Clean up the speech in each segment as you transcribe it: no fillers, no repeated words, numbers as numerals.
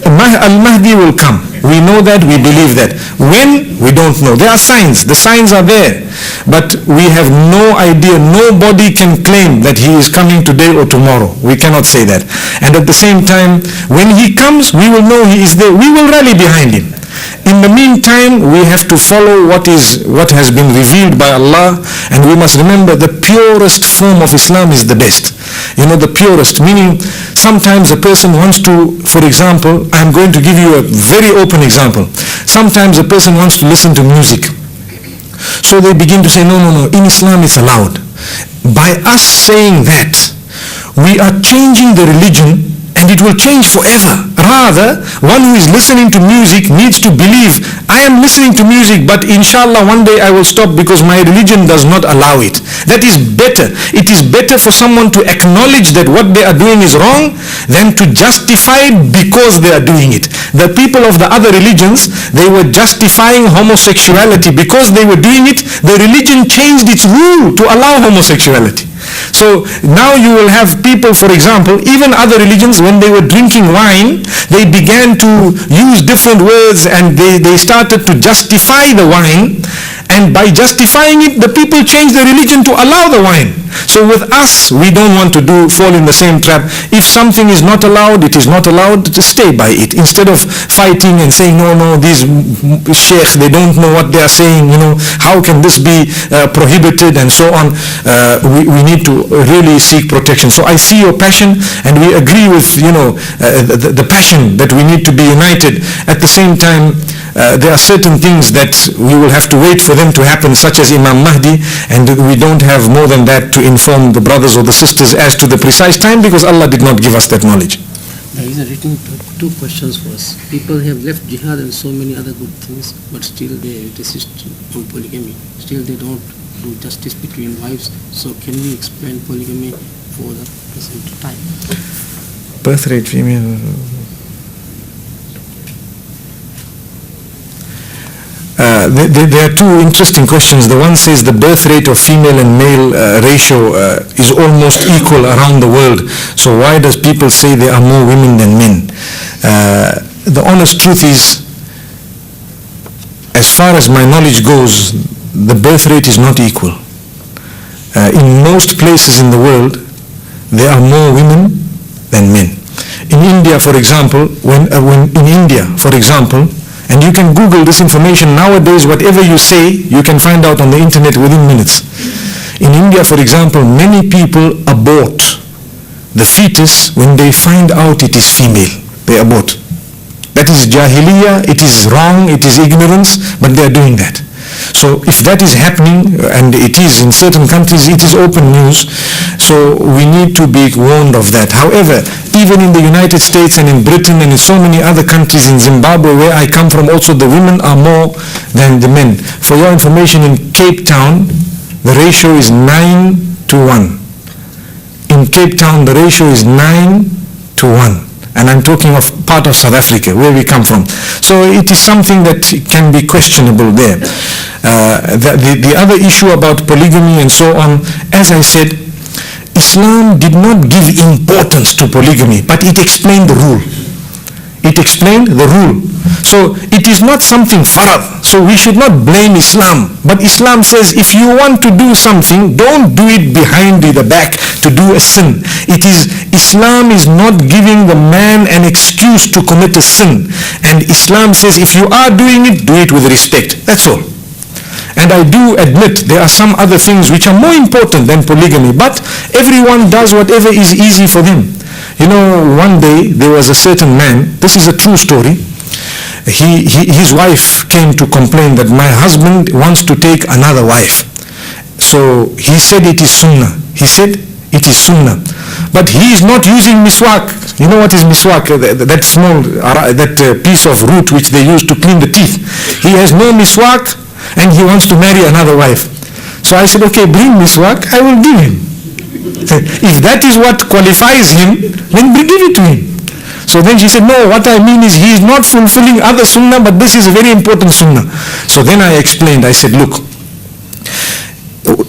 Al-Mahdi will come. We know that, we believe that. When? We don't know. There are signs. The signs are there. But we have no idea. Nobody can claim that he is coming today or tomorrow. We cannot say that. And at the same time, when he comes, we will know he is there. We will rally behind him. In the meantime, we have to follow what has been revealed by Allah, and we must remember the purest form of Islam is the best. You know, the purest, meaning sometimes a person wants to, for example, I'm going to give you a very open example. Sometimes a person wants to listen to music. So they begin to say, no, in Islam it's allowed. By us saying that, we are changing the religion, and it will change forever. Rather, one who is listening to music needs to believe, I am listening to music, but inshallah one day I will stop because my religion does not allow it. That is better. It is better for someone to acknowledge that what they are doing is wrong than to justify it because they are doing it. The people of the other religions, they were justifying homosexuality because they were doing it. The religion changed its rule to allow homosexuality. So now you will have people, for example, even other religions, when they were drinking wine, they began to use different words, and they started to justify the wine, and by justifying it, the people changed the religion to allow the wine. So with us, we don't want to fall in the same trap. If something is not allowed, it is not allowed, to stay by it. Instead of fighting and saying, no, these sheikhs, they don't know what they are saying, how can this be prohibited and so on. We need to really seek protection. So I see your passion, and we agree with, the passion that we need to be united. At the same time, there are certain things that we will have to wait for them to happen, such as Imam Mahdi, and we don't have more than that to inform the brothers or the sisters as to the precise time, because Allah did not give us that knowledge. There is a written two questions for us. People have left jihad and so many other good things, but still they resist on polygamy. Still they don't do justice between wives. So can we explain polygamy for the present time? Birth rate, female. There are two interesting questions. The one says the birth rate of female and male ratio is almost equal around the world. So why does people say there are more women than men? The honest truth is, as far as my knowledge goes, the birth rate is not equal. In most places in the world, there are more women than men. In India, for example, and you can Google this information nowadays, whatever you say, you can find out on the internet within minutes. In India, for example, many people abort the fetus when they find out it is female. They abort. That is jahiliyyah, it is wrong, it is ignorance, but they are doing that. So if that is happening, and it is in certain countries, it is open news, so we need to be warned of that. However, even in the United States and in Britain and in so many other countries, in Zimbabwe where I come from also, the women are more than the men. For your information, in Cape Town, the ratio is 9-1. In Cape Town, the ratio is 9-1. And I'm talking of part of South Africa, where we come from. So it is something that can be questionable there. The other issue about polygamy and so on, as I said, Islam did not give importance to polygamy, but it explained the rule. It explained the rule. So it is not something farad. So we should not blame Islam. But Islam says, if you want to do something, don't do it behind the back to do a sin. Islam is not giving the man an excuse to commit a sin. And Islam says, if you are doing it, do it with respect. That's all. And I do admit there are some other things which are more important than polygamy, but everyone does whatever is easy for them. One day there was a certain man, this is a true story, his wife came to complain that my husband wants to take another wife. So he said it is sunnah. But he is not using miswak. You know what is miswak? That small, that piece of root which they use to clean the teeth. He has no miswak, and he wants to marry another wife. So I said, okay, bring miswak, I will give him. If that is what qualifies him, then give it to him. So then she said, no, what I mean is he is not fulfilling other sunnah, but this is a very important sunnah. So then I explained, I said, look,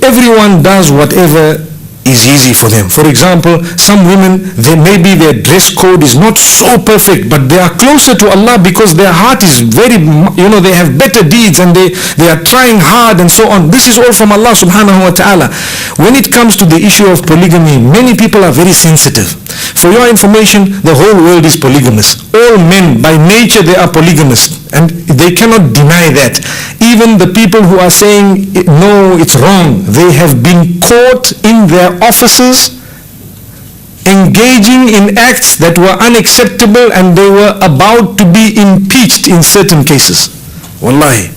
everyone does whatever is easy for them. For example, some women, maybe their dress code is not so perfect, but they are closer to Allah because their heart is very, they have better deeds and they are trying hard and so on. This is all from Allah subhanahu wa ta'ala. When it comes to the issue of polygamy, many people are very sensitive. For your information, the whole world is polygamous. All men, by nature, they are polygamous. And they cannot deny that. Even the people who are saying, no, it's wrong, they have been caught in their offices engaging in acts that were unacceptable, and they were about to be impeached in certain cases. Wallahi.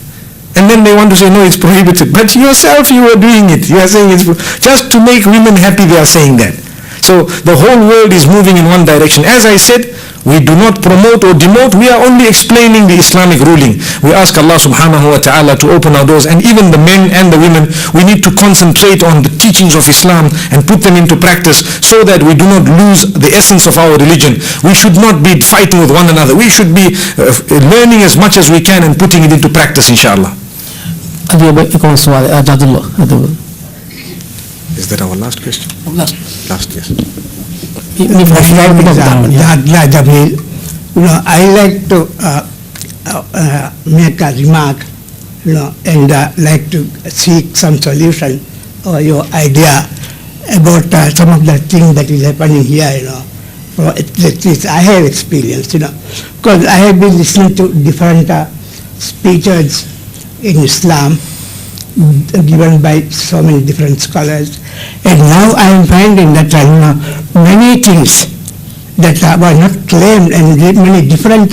And then they want to say, no, it's prohibited. But yourself, you are doing it. You are saying it's just to make women happy, they are saying that. So the whole world is moving in one direction. As I said, we do not promote or demote, we are only explaining the Islamic ruling. We ask Allah subhanahu wa ta'ala to open our doors, and even the men and the women, we need to concentrate on the teachings of Islam and put them into practice so that we do not lose the essence of our religion. We should not be fighting with one another. We should be learning as much as we can and putting it into practice, inshallah. Is that our last question? Last, yes. I like to make a remark, and like to seek some solution or your idea about some of the things that is happening here, At least I have experience, because I have been listening to different speeches in Islam given by so many different scholars, and now I am finding that many things that were not claimed, and many different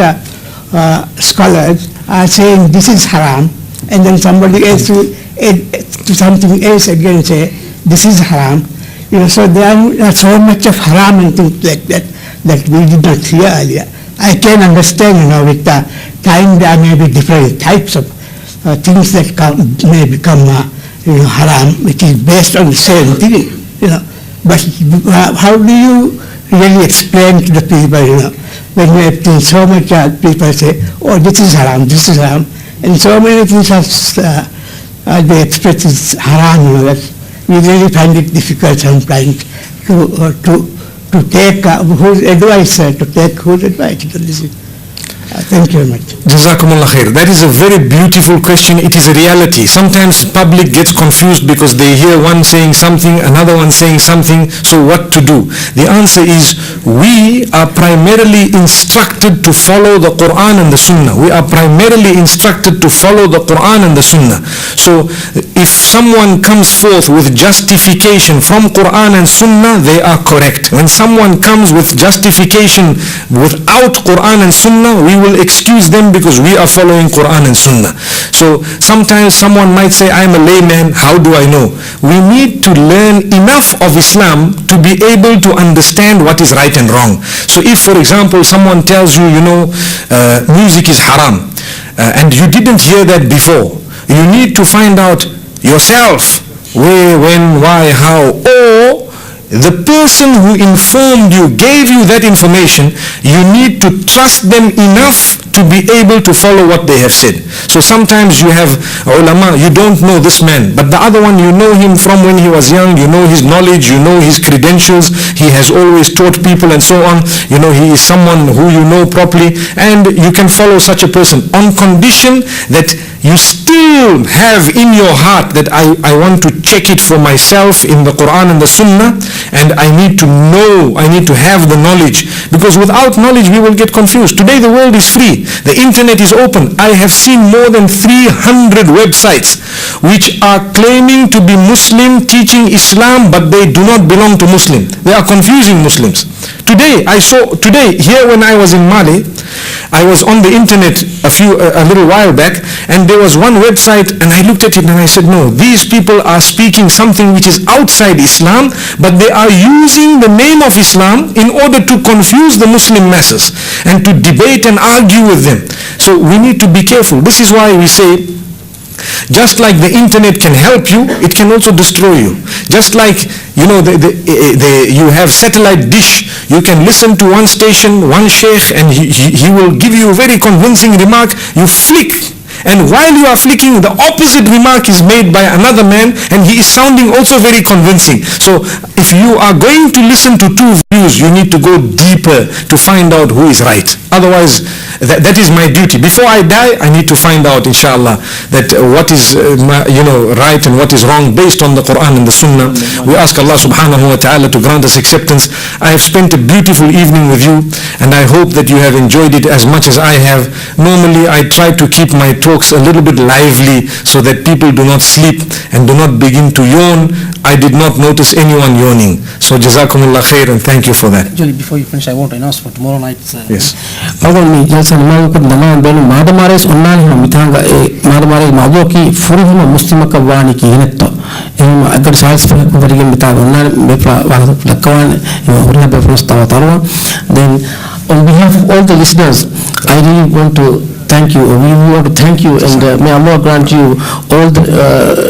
scholars are saying this is haram, and then somebody else will add to something else again say this is haram. So there are so much of haram and things like that that we did not hear earlier. I can understand, with the time there may be different types of things that may become haram, which is based on the same thing, But how do you really explain to the people, when we have seen so much people say, oh, this is haram, and so many things they express is haram, that we really find it difficult sometimes to take whose advice, to listen. Thank you very much. Jazakumullah khair. That is a very beautiful question. It is a reality. Sometimes public gets confused because they hear one saying something, another one saying something, so what to do? The answer is, we are primarily instructed to follow the Quran and the Sunnah. We are primarily instructed to follow the Quran and the Sunnah. So if someone comes forth with justification from Quran and Sunnah, they are correct. When someone comes with justification without Quran and Sunnah, we will excuse them because we are following Quran and Sunnah. So sometimes someone might say, I'm a layman, how do I know? We need to learn enough of Islam to be able to understand what is right and wrong. So if, for example, someone tells you, music is haram, and you didn't hear that before, you need to find out yourself where, when, why, how, or the person who informed you, gave you that information, you need to trust them enough to be able to follow what they have said. So sometimes you have ulama, you don't know this man, but the other one, you know him from when he was young, you know his knowledge, you know his credentials, he has always taught people and so on, he is someone who you know properly, and you can follow such a person on condition that you still have in your heart that I want to check it for myself in the Quran and the Sunnah, and I need to know, I need to have the knowledge, because without knowledge we will get confused. Today the world is free, the internet is open. I have seen more than 300 websites which are claiming to be Muslim, teaching Islam, but they do not belong to Muslim. They are confusing Muslims. Today here when I was in Mali, I was on the internet a little while back, and there was one website, and I looked at it and I said, no, these people are speaking something which is outside Islam, but they are using the name of Islam in order to confuse the Muslim masses and to debate and argue with them. So we need to be careful. This is why we say, just like the internet can help you, it can also destroy you. Just like, you have satellite dish, you can listen to one station, one sheikh, and he will give you a very convincing remark, you flick, And while you are flicking, the opposite remark is made by another man, and he is sounding also very convincing. So if you are going to listen to two views, you need to go deeper to find out who is right. Otherwise, that is my duty. Before I die, I need to find out, inshallah, that what is right and what is wrong based on the Quran and the Sunnah. We ask Allah subhanahu wa ta'ala to grant us acceptance. I have spent a beautiful evening with you, and I hope that you have enjoyed it as much as I have. Normally, I try to keep my talks a little bit lively so that people do not sleep and do not begin to yawn. I did not notice anyone yawning. So Jazakumullah khair, and thank you for that. Actually, before you finish, I want to announce for tomorrow night's... Yes. أول من جلسة ما يكون دلنا بين ما دمارس أننا هم مثلاً ما دمارس موضوع كي فريهم مسلم كواني كي هنتو إنه أقدر سايس في كفريق مثلاً أننا بفلا واحد لكوان هوريها بفلوس تواطروا. Then on behalf of all the listeners, I really want to thank you. We want to thank you, and may Allah grant you all the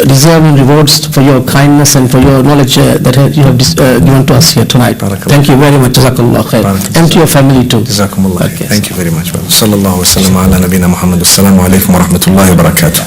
deserving rewards for your kindness and for your knowledge that you have given to us here tonight. Thank you very much. Jazakallah khair. And to your family too. Jazakumullah. Okay. Thank you very much. Sallallahu wa sallam ala nabina Muhammad. Assalamu alaikum wa rahmatullahi wa barakatuh.